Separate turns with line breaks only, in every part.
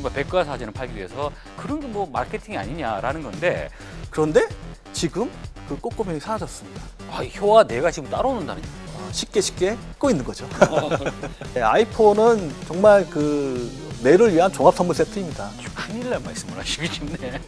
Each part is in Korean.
이른바 백과사전을 팔기 위해서 그런 게 뭐 마케팅이 아니냐라는 건데
그런데 지금 그 꼬꼬면이 사라졌습니다.
혀와 뇌가 지금 따로 논다는
쉽게 꽂고 있는 거죠. 네, 아이폰은 정말 그 뇌를 위한 종합 선물 세트입니다.
큰일 날 말씀을 하시기 쉽네.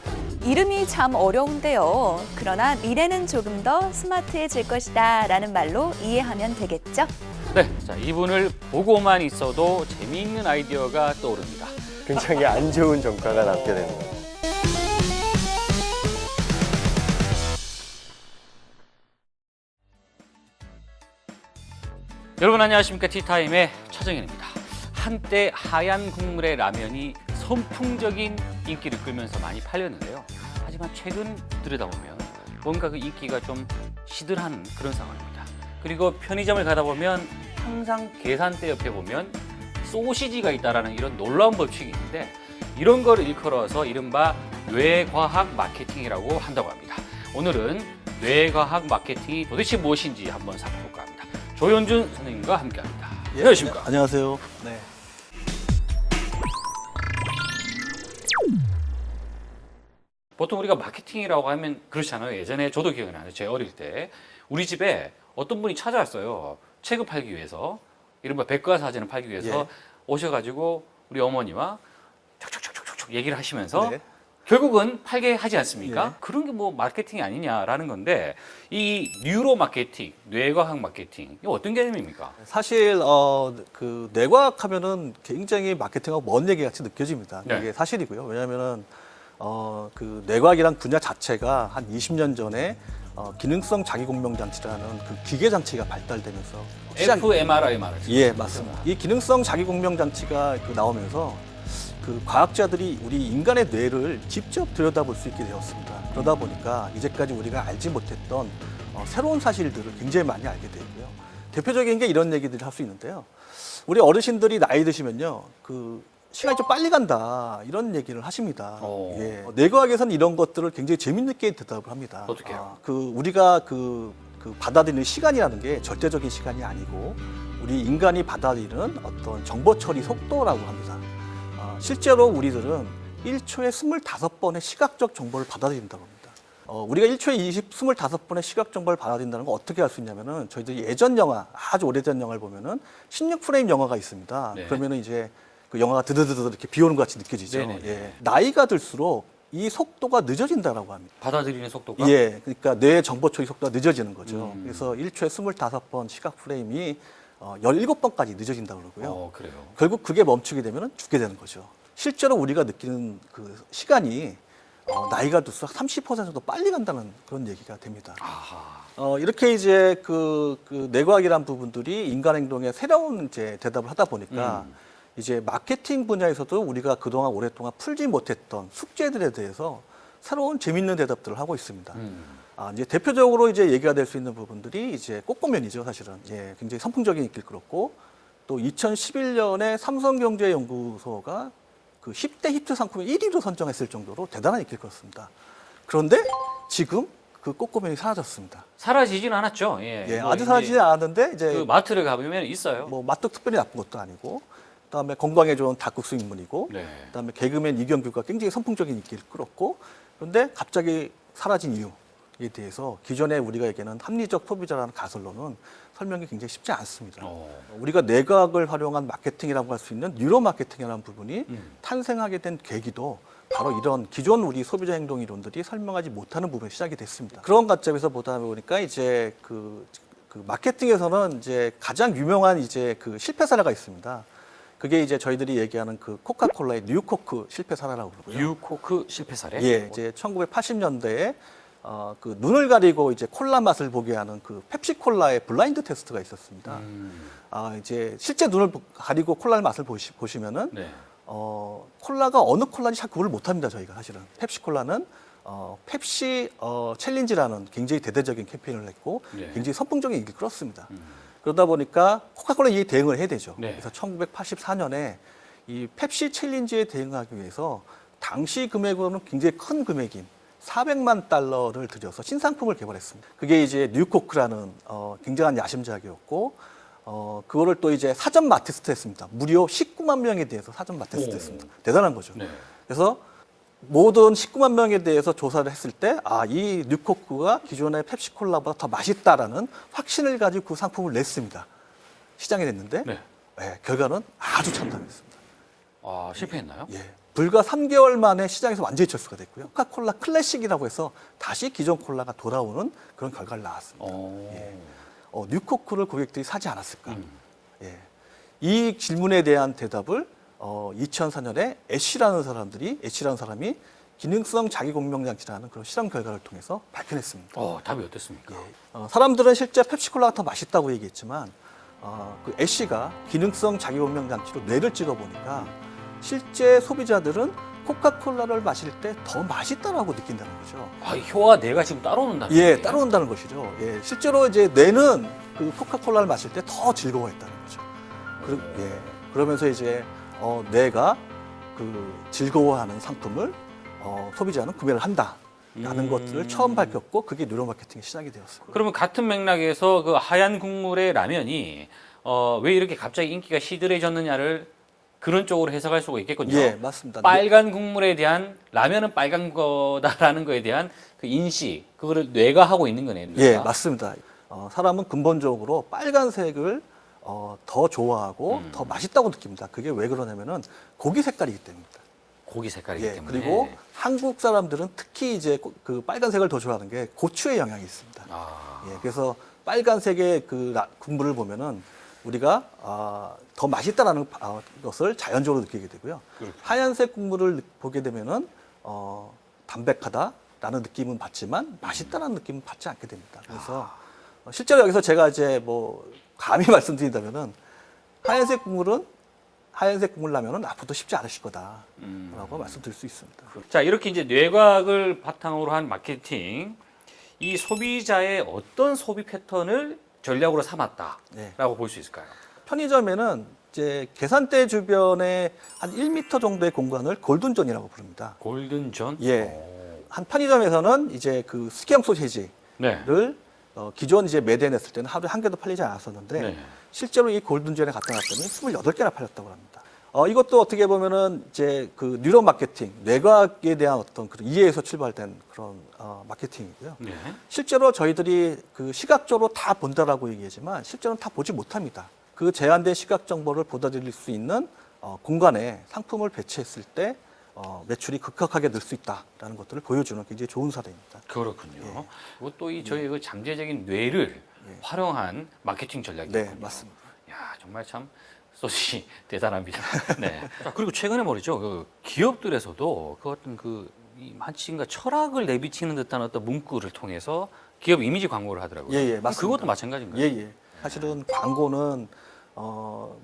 이름이 참 어려운데요. 그러나 미래는 조금 더 스마트해질 것이다 라는 말로 이해하면 되겠죠?
네, 자 이분을 보고만 있어도 재미있는 아이디어가 떠오릅니다.
굉장히 안 좋은 정가가 남게 되는 거예요.
여러분 안녕하십니까? 티타임의 차정현입니다. 한때 하얀 국물의 라면이 선풍적인 인기를 끌면서 많이 팔렸는데요. 하지만 최근 들여다보면 뭔가 그 인기가 좀 시들한 그런 상황입니다. 그리고 편의점을 가다 보면 항상 계산대 옆에 보면 소시지가 있다라는 이런 놀라운 법칙이 있는데 이런 걸 일컬어서 이른바 뇌과학 마케팅이라고 한다고 합니다. 오늘은 뇌과학 마케팅이 도대체 무엇인지 한번 살펴볼까 합니다. 조현준 선생님과 함께합니다. 안녕하십니까?
네, 안녕하세요. 네.
보통 우리가 마케팅이라고 하면 그렇잖아요. 예전에 저도 기억이 나요. 제 어릴 때 우리 집에 어떤 분이 찾아왔어요. 책을 팔기 위해서 이른바 백과사전을 팔기 위해서 오셔가지고 우리 어머니와 촉촉촉촉촉 얘기를 하시면서 결국은 팔게 하지 않습니까? 그런 게 뭐 마케팅이 아니냐라는 건데 이 뉴로 마케팅, 뇌과학 마케팅 이거 어떤 개념입니까?
사실 그 뇌과학 하면은 굉장히 마케팅하고 먼 얘기 같이 느껴집니다.
네.
이게 사실이고요. 왜냐하면은 그 뇌과학이란 분야 자체가 한 20년 전에 기능성 자기공명장치라는 그 기계 장치가 발달되면서
fMRI 말하죠.
예, 맞습니다. 이 기능성 자기공명장치가 나오면서 그 과학자들이 우리 인간의 뇌를 직접 들여다볼 수 있게 되었습니다. 그러다 보니까 이제까지 우리가 알지 못했던 새로운 사실들을 굉장히 많이 알게 되고요. 대표적인 게 이런 얘기들을 할 수 있는데요. 우리 어르신들이 나이 드시면요, 그 시간이 좀 빨리 간다 이런 얘기를 하십니다. 예. 뇌과학에서는 이런 것들을 굉장히 재밌게 대답을 합니다.
어떻게요?
그 우리가 그 받아들이는 시간이라는 게 절대적인 시간이 아니고 우리 인간이 받아들이는 어떤 정보 처리 속도라고 합니다. 실제로 우리들은 1초에 25번의 시각적 정보를 받아들인다고 합니다. 우리가 1초에 25번의 시각 정보를 받아들인다는 건 어떻게 할 수 있냐면은 저희들이 예전 영화, 아주 오래전 영화를 보면은 16프레임 영화가 있습니다.
네.
그러면은 이제 그 영화가 드드드드 이렇게 비 오는 것 같이 느껴지죠.
네네네.
예. 나이가 들수록 이 속도가 늦어진다라고 합니다.
받아들이는 속도가?
예, 그러니까 뇌 정보 처리 속도가 늦어지는 거죠. 그래서 1초에 25번 시각 프레임이 17번까지 늦어진다고 그러고요.
그래요.
결국 그게 멈추게 되면 죽게 되는 거죠. 실제로 우리가 느끼는 그 시간이 나이가 들수록 30% 정도 빨리 간다는 그런 얘기가 됩니다.
아하.
이렇게 이제 그 뇌과학이란 부분들이 인간 행동에 새로운 이제 대답을 하다 보니까 이제 마케팅 분야에서도 우리가 그동안 오랫동안 풀지 못했던 숙제들에 대해서 새로운 재밌는 대답들을 하고 있습니다. 이제 대표적으로 이제 얘기가 될 수 있는 부분들이 이제 꼬꼬면이죠, 사실은. 예, 굉장히 선풍적인 인기를 끌었고 또 2011년에 삼성경제연구소가 그 10대 히트 상품의 1위로 선정했을 정도로 대단한 인기를 끌었습니다. 그런데 지금 그 꼬꼬면이 사라졌습니다.
사라지진 않았죠. 예,
예,
뭐
아주 사라지지 않았는데 이제
그 마트를 가보면 있어요.
뭐 맛도 특별히 나쁜 것도 아니고 그다음에 건강에 좋은 닭국수 인물이고
네.
그다음에 개그맨 이경규가 굉장히 선풍적인 인기를 끌었고 그런데 갑자기 사라진 이유에 대해서 기존에 우리가 얘기하는 합리적 소비자라는 가설로는 설명이 굉장히 쉽지 않습니다. 우리가 뇌과학을 활용한 마케팅이라고 할 수 있는 뉴로 마케팅이라는 부분이 탄생하게 된 계기도 바로 이런 기존 우리 소비자 행동 이론들이 설명하지 못하는 부분이 시작이 됐습니다. 그런 관점에서 보다 보니까 이제 그 마케팅에서는 이제 가장 유명한 이제 그 실패 사례가 있습니다. 그게 이제 저희들이 얘기하는 그 코카콜라의 뉴코크 실패 사례라고 그러고요.
뉴코크 실패 사례?
예, 이제 1980년대에 그 눈을 가리고 이제 콜라 맛을 보게 하는 그 펩시콜라의 블라인드 테스트가 있었습니다. 이제 실제 눈을 가리고 콜라의 맛을 보시면은
네.
콜라가 어느 콜라인지 잘 구분을 못합니다. 저희가 사실은 펩시콜라는 펩시 챌린지라는 굉장히 대대적인 캠페인을 했고
네.
굉장히 선풍적인 인기를 끌었습니다. 그러다 보니까 코카콜라 이 대응을 해야 되죠.
네.
그래서 1984년에 이 펩시 챌린지에 대응하기 위해서 당시 금액으로는 굉장히 큰 금액인 400만 달러를 들여서 신상품을 개발했습니다. 그게 이제 뉴코크라는 굉장한 야심작이었고 그거를 또 이제 사전 마켓 테스트 했습니다. 무려 19만 명에 대해서 사전 마켓 테스트 했습니다. 대단한 거죠.
네.
그래서 모든 19만 명에 대해서 조사를 했을 때, 이 뉴코크가 기존의 펩시콜라보다 더 맛있다라는 확신을 가지고 그 상품을 냈습니다. 시장에 냈는데,
네.
결과는 아주 참담했습니다.
실패했나요?
예. 불과 3개월 만에 시장에서 완전히 철수가 됐고요. 코카콜라 클래식이라고 해서 다시 기존 콜라가 돌아오는 그런 결과를 낳았습니다. 예. 뉴코크를 고객들이 사지 않았을까? 예. 이 질문에 대한 대답을 2004년에 애쉬라는 사람이 기능성 자기공명장치라는 그런 실험 결과를 통해서 밝혀냈습니다.
답이 어땠습니까?
사람들은 실제 펩시콜라가 더 맛있다고 얘기했지만 그 애쉬가 기능성 자기공명장치로 뇌를 찍어보니까 실제 소비자들은 코카콜라를 마실 때 더 맛있다라고 느낀다는 거죠.
혀와 뇌가 지금 따라오는다는
예,
얘기예요?
따라온다는 것이죠. 예, 실제로 이제 뇌는 그 코카콜라를 마실 때 더 즐거워했다는 거죠. 그러면서 이제 뇌가 그 즐거워하는 상품을 소비자는 구매를 한다라는 것들을 처음 밝혔고 그게 뉴로 마케팅의 시작이 되었어요.
그러면 같은 맥락에서 그 하얀 국물의 라면이 왜 이렇게 갑자기 인기가 시들해졌느냐를 그런 쪽으로 해석할 수가 있겠군요.
예, 맞습니다.
빨간 국물에 대한 라면은 빨간 거다라는 거에 대한 그 인식, 그거를 뇌가 하고 있는 거네요. 뇌가.
예, 맞습니다. 사람은 근본적으로 빨간색을 더 좋아하고 더 맛있다고 느낍니다. 그게 왜 그러냐면은 고기 색깔이기 때문입니다.
고기 색깔이기
예,
때문에.
그리고 한국 사람들은 특히 이제 그 빨간색을 더 좋아하는 게 고추의 영향이 있습니다. 예, 그래서 빨간색의 그 국물을 보면은 우리가 더 맛있다라는 것을 자연적으로 느끼게 되고요.
그렇군요.
하얀색 국물을 보게 되면은 담백하다라는 느낌은 받지만 맛있다라는 느낌은 받지 않게 됩니다. 그래서 실제로 여기서 제가 이제 뭐 감히 말씀드린다면은 하얀색 국물 라면은 앞으로도 쉽지 않으실 거다라고 말씀드릴 수 있습니다.
자, 이렇게 이제 뇌과학을 바탕으로 한 마케팅, 이 소비자의 어떤 소비 패턴을 전략으로 삼았다라고
네.
볼 수 있을까요?
편의점에는 이제 계산대 주변에 한 1m 정도의 공간을 골든존이라고 부릅니다.
골든존?
예. 한 편의점에서는 이제 그 스키양 소시지를
네.
기존 이제 매대에 냈을 때는 하루에 한 개도 팔리지 않았었는데
네. 실제로
실제로 이 골든존에 갖다 놨더니 28개나 팔렸다고 합니다. 이것도 어떻게 보면은 이제 그 뉴로 마케팅, 뇌과학에 대한 어떤 그런 이해에서 출발된 그런 마케팅이고요.
네.
실제로 저희들이 그 시각적으로 다 본다라고 얘기하지만 실제로는 다 보지 못합니다. 그 제한된 시각 정보를 보다드릴 수 있는 공간에 상품을 배치했을 때 매출이 급격하게 늘 수 있다라는 것들을 보여주는 굉장히 좋은 사례입니다.
그렇군요. 그리고 또 이 저희 그 잠재적인 뇌를 활용한 마케팅 전략이군요.
네, 맞습니다.
야, 정말 참 소시 대단합니다. 네. 자, 그리고 최근에 말이죠. 그 기업들에서도 그 어떤 이 마치인가 철학을 내비치는 듯한 어떤 문구를 통해서 기업 이미지 광고를 하더라고요.
예, 맞습니다.
그것도 마찬가지인가요?
예. 사실은 광고는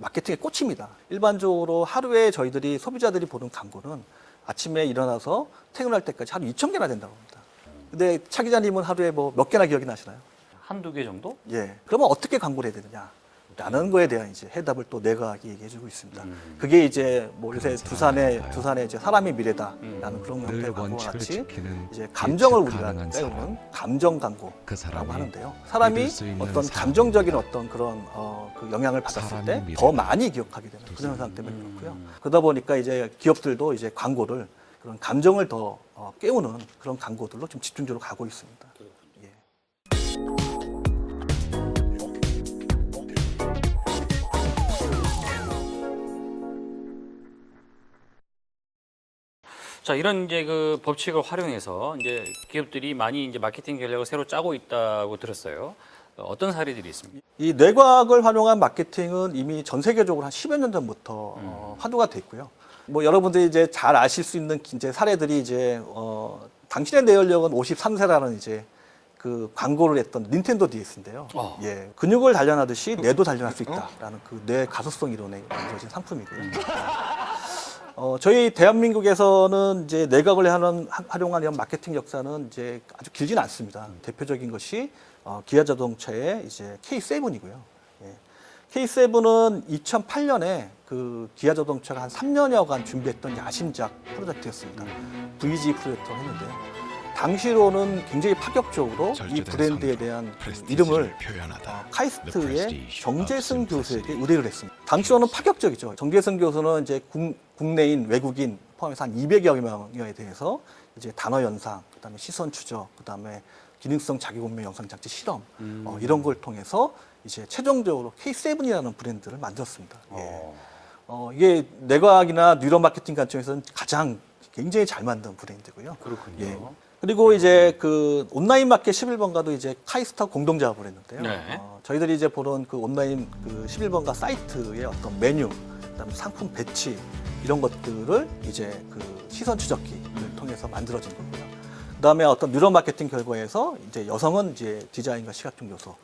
마케팅의 꽃입니다. 일반적으로 하루에 저희들이 소비자들이 보는 광고는 아침에 일어나서 퇴근할 때까지 하루 2,000개나 된다고 합니다. 근데 차 기자님은 하루에 뭐 몇 개나 기억이 나시나요?
한두 개 정도?
예. 그러면 어떻게 광고를 해야 되느냐? 라는 거에 대한 이제 해답을 또 뇌과학이 얘기해주고 있습니다. 그게 이제 뭐 요새 두산의 이제 사람이 미래다라는 그런 형태의 광고와 같이 이제 감정을 우리가 빼오는 감정 광고라고 하는데요. 사람이 어떤 감정적인 어떤 그런 그 영향을 받았을 때 더 많이 기억하게 되는 그런 현상 때문에 그렇고요. 그러다 보니까 이제 기업들도 이제 광고를 그런 감정을 더 깨우는 그런 광고들로 좀 집중적으로 가고 있습니다. 예.
자, 이런 이제 그 법칙을 활용해서 이제 기업들이 많이 이제 마케팅 전략을 새로 짜고 있다고 들었어요. 어떤 사례들이 있습니까?
이 뇌과학을 활용한 마케팅은 이미 전 세계적으로 한 10여 년 전부터 화두가 됐고요. 뭐 여러분들이 이제 잘 아실 수 있는 이제 사례들이 이제 당신의 뇌연령은 53세라는 이제 그 광고를 했던 닌텐도 DS인데요. 예, 근육을 단련하듯이 뇌도 단련할 수 있다라는 그 뇌 가소성 이론에 만들어진 상품이고요. 저희 대한민국에서는 이제 뇌과학을 활용한 이런 마케팅 역사는 이제 아주 길지는 않습니다. 대표적인 것이 기아 자동차의 이제 K7이고요. 예. K7은 2008년에 그 기아 자동차가 한 3년여간 준비했던 야심작 프로젝트였습니다. VG 프로젝트를 했는데요. 당시로는 굉장히 파격적으로 이 브랜드에 대한 그 이름을 카이스트의 정재승 교수에게 의뢰를 했습니다. 당시로는 파격적이죠. 정재승 교수는 이제 국내인 외국인 포함해서 한 200여 명에 대해서 이제 단어 연상, 그다음에 시선 추적, 그다음에 기능성 자기공명 영상 장치 실험 이런 걸 통해서 이제 최종적으로 K7이라는 브랜드를 만들었습니다. 이게 뇌과학이나 뉴로 마케팅 관점에서는 가장 굉장히 잘 만든 브랜드고요.
그렇군요.
예. 그리고 이제 그 온라인 마켓 11번가도 이제 카이스트와 공동 작업을 했는데요.
네.
저희들이 이제 보는 그 온라인 그 11번가 사이트의 어떤 메뉴, 그다음에 상품 배치 이런 것들을 이제 그 시선 추적기를 통해서 만들어진 거고요. 그다음에 어떤 뉴로 마케팅 결과에서 이제 여성은 이제 디자인과 시각적 요소,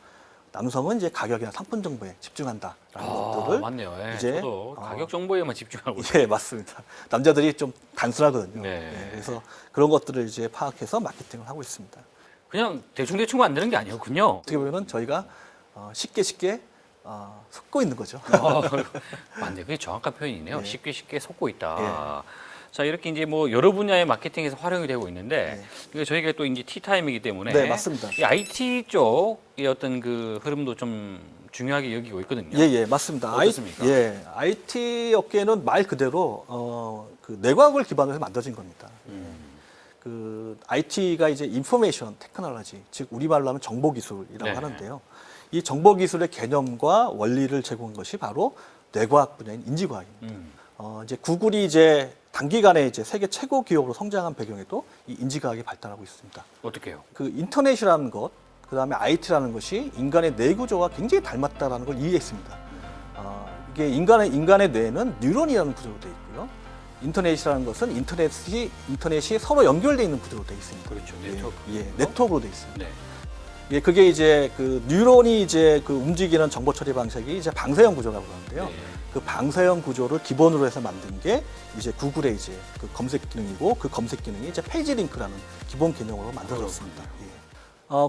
남성은 이제 가격이나 상품 정보에 집중한다라는 것들을
맞네요. 예,
이제
저도 가격 정보에만 집중하고 있어요.
예, 맞습니다. 남자들이 좀 단순하거든요.
네.
예, 그래서 그런 것들을 이제 파악해서 마케팅을 하고 있습니다.
그냥 대충 만드는 게 아니었군요.
어떻게 보면은 저희가 쉽게 속고 있는 거죠.
맞네, 그게 정확한 표현이네요.
네.
쉽게 속고 있다. 자, 이렇게 이제 뭐 여러 분야의 마케팅에서 활용이 되고 있는데, 이게 저희가 또 이제 티타임이기 때문에.
네, 맞습니다.
이 IT 쪽의 어떤 그 흐름도 좀 중요하게 여기고 있거든요.
예, 맞습니다.
어떻습니까?
IT 업계는 말 그대로 그 뇌과학을 기반으로 해서 만들어진 겁니다. 그 IT가 이제 인포메이션 테크놀로지, 즉 우리말로 하면 정보기술이라고
네.
하는데요. 이 정보기술의 개념과 원리를 제공한 것이 바로 뇌과학 분야인 인지과학입니다. 이제 구글이 이제 단기간에 이제 세계 최고 기업으로 성장한 배경에도 이 인지과학이 발달하고 있습니다.
어떻게요?
그 인터넷이라는 것, 그 다음에 IT라는 것이 인간의 뇌 구조와 굉장히 닮았다라는 걸 이해했습니다. 이게 인간의 뇌는 뉴런이라는 구조로 되어 있고요. 인터넷이라는 것은 인터넷이 서로 연결되어 있는 구조로 되어 있습니다.
그렇죠.
네트워크로 되어 있습니다.
네.
예, 그게 이제 그 뉴런이 이제 그 움직이는 정보 처리 방식이 이제 방사형 구조라고 하는데요.
네.
그 방사형 구조를 기본으로 해서 만든 게 이제 구글의 이제 그 검색 기능이고, 그 검색 기능이 이제 페이지 링크라는 기본 개념으로 만들어졌습니다. 예.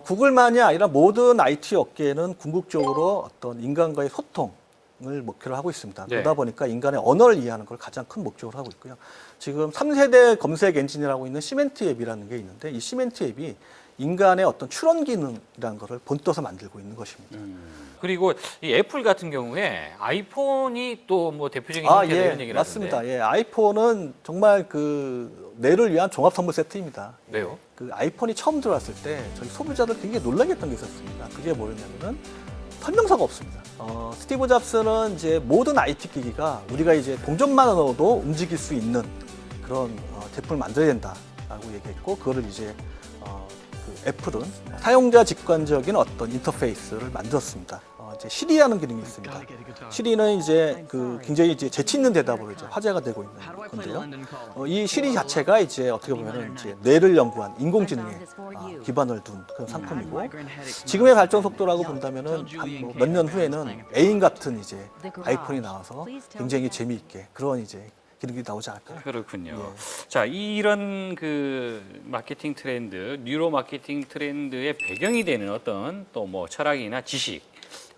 구글만이 아니라 모든 IT 업계는 궁극적으로 어떤 인간과의 소통을 목표로 하고 있습니다.
네.
그러다 보니까 인간의 언어를 이해하는 걸 가장 큰 목적으로 하고 있고요. 지금 3세대 검색 엔진이라고 있는 시멘트 앱이라는 게 있는데, 이 시멘트 앱이 인간의 어떤 추론 기능이라는 것을 본떠서 만들고 있는 것입니다.
그리고 이 애플 같은 경우에 아이폰이 또 뭐 대표적인 형태다 이런 얘기를
맞습니다.
하던데.
예, 아이폰은 정말 그 뇌를 위한 종합 선물 세트입니다.
왜요?
그 아이폰이 처음 들어왔을 때 저희 소비자들 굉장히 놀라게 했던 게 있었습니다. 그게 뭐였냐면은 설명서가 없습니다. 스티브 잡스는 이제 모든 IT 기기가 우리가 이제 동전만으로도 움직일 수 있는 그런 제품을 만들어야 된다라고 얘기했고, 그거를 이제 그 애플은 사용자 직관적인 어떤 인터페이스를 만들었습니다. 이제 시리라는 기능이 있습니다. 시리는 이제 그 굉장히 이제 재치 있는 대답으로 이제 화제가 되고 있는 건데요. 이 시리 자체가 이제 어떻게 보면은 이제 뇌를 연구한 인공지능에 기반을 둔 그런 상품이고, 지금의 발전 속도라고 본다면은 한 몇 년 후에는 애인 같은 이제 아이폰이 나와서 굉장히 재미있게 그런 이제 기능이 나오지 않을까.
그렇군요. 자, 이런 그 마케팅 트렌드, 뉴로 마케팅 트렌드의 배경이 되는 어떤 또 뭐 철학이나 지식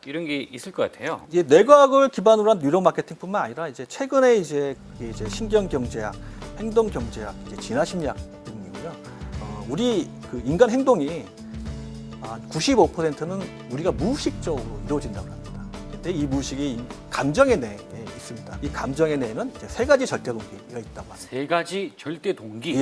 이런 게 있을 것 같아요.
이제 뇌과학을 기반으로 한 뉴로 마케팅뿐만 아니라 이제 최근에 이제 신경 경제학, 행동 경제학, 이제 진화 심리학 등이고요. 우리 그 인간 행동이 95%는 우리가 무의식적으로 이루어진다고 합니다. 근데 이 무의식이 감정의 내에 있습니다. 이 감정의 내에는 이제 세 가지 절대 동기가 있다고 합니다.
세 가지 절대 동기.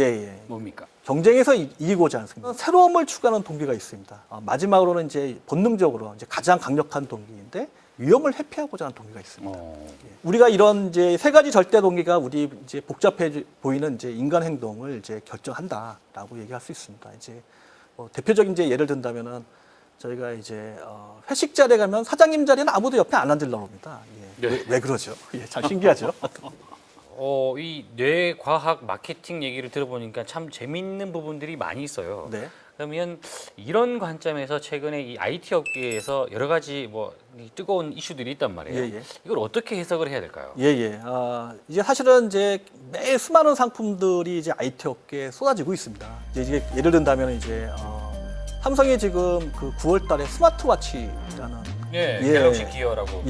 뭡니까?
경쟁에서 이기고자 하는 승리. 새로움을 추구하는 동기가 있습니다. 마지막으로는 이제 본능적으로 이제 가장 강력한 동기인데 위험을 회피하고자 하는 동기가 있습니다. 우리가 이런 이제 세 가지 절대 동기가 우리 이제 복잡해 보이는 이제 인간 행동을 이제 결정한다라고 얘기할 수 있습니다. 이제 대표적인 이제 예를 든다면은 저희가 이제 회식 자리에 가면 사장님 자리는 아무도 옆에 안 앉으려고 합니다. 왜 그러죠? 참 신기하죠.
이 뇌과학 마케팅 얘기를 들어보니까 참 재밌는 부분들이 많이 있어요.
네.
그러면 이런 관점에서 최근에 이 IT 업계에서 여러 가지 뭐 뜨거운 이슈들이 있단 말이에요. 이걸 어떻게 해석을 해야 될까요?
이제 사실은 이제 매일 수많은 상품들이 이제 IT 업계에 쏟아지고 있습니다. 이제 예를 든다면 이제 삼성이 지금 그 9월달에 스마트워치라는
갤럭시 기어라고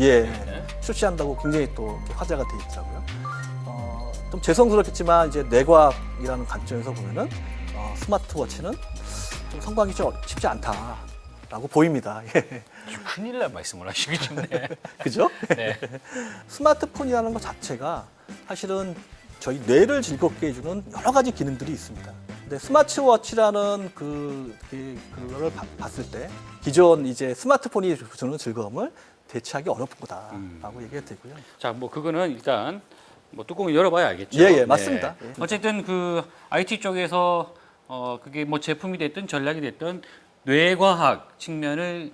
출시한다고 굉장히 또 화제가 돼 있더라고요. 좀 죄송스럽겠지만 이제 뇌과학이라는 관점에서 보면은 스마트워치는 좀 성공하기 좀 쉽지 않다라고 보입니다. 예.
아주 큰일 날 말씀을 하시기 쉽네.
그죠?
네.
스마트폰이라는 것 자체가 사실은 저희 뇌를 즐겁게 해주는 여러 가지 기능들이 있습니다. 근데 스마트워치라는 그거를 봤을 때 기존 이제 스마트폰이 주는 즐거움을 대체하기 어렵을 거다라고 얘기가 되고요.
자, 뭐 그거는 일단 뭐 뚜껑을 열어봐야 알겠죠.
예, 맞습니다. 예.
어쨌든 그 IT 쪽에서 그게 뭐 제품이 됐든 전략이 됐든 뇌과학 측면을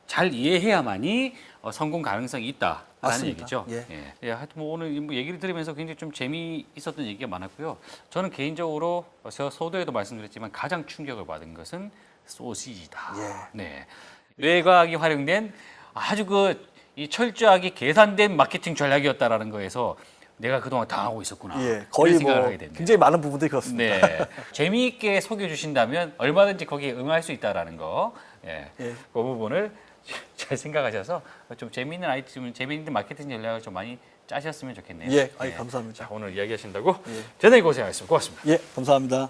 잘 이해해야만이 성공 가능성이 있다라는
맞습니다.
얘기죠.
예.
예, 하여튼 뭐 오늘 뭐 얘기를 들으면서 굉장히 좀 재미있었던 얘기가 많았고요. 저는 개인적으로 제가 서두에도 말씀드렸지만 가장 충격을 받은 것은 소시지다.
예.
네, 뇌과학이 활용된 아주 이 철저하게 계산된 마케팅 전략이었다라는 거에서 내가 그동안 당하고 있었구나.
예, 거의
이런 생각을
뭐
하게 됐네요.
굉장히 많은 부분들이 그렇습니다.
네, 재미있게 속여주신다면 얼마든지 거기에 응할 수 있다라는 거, 예,
예.
그 부분을 잘 생각하셔서 좀 재미있는 IT, 좀 재미있는 마케팅 전략을 좀 많이 짜셨으면 좋겠네요.
예, 감사합니다.
자, 오늘 이야기하신다고
예.
대단히 고생하셨습니다. 고맙습니다.
예, 감사합니다.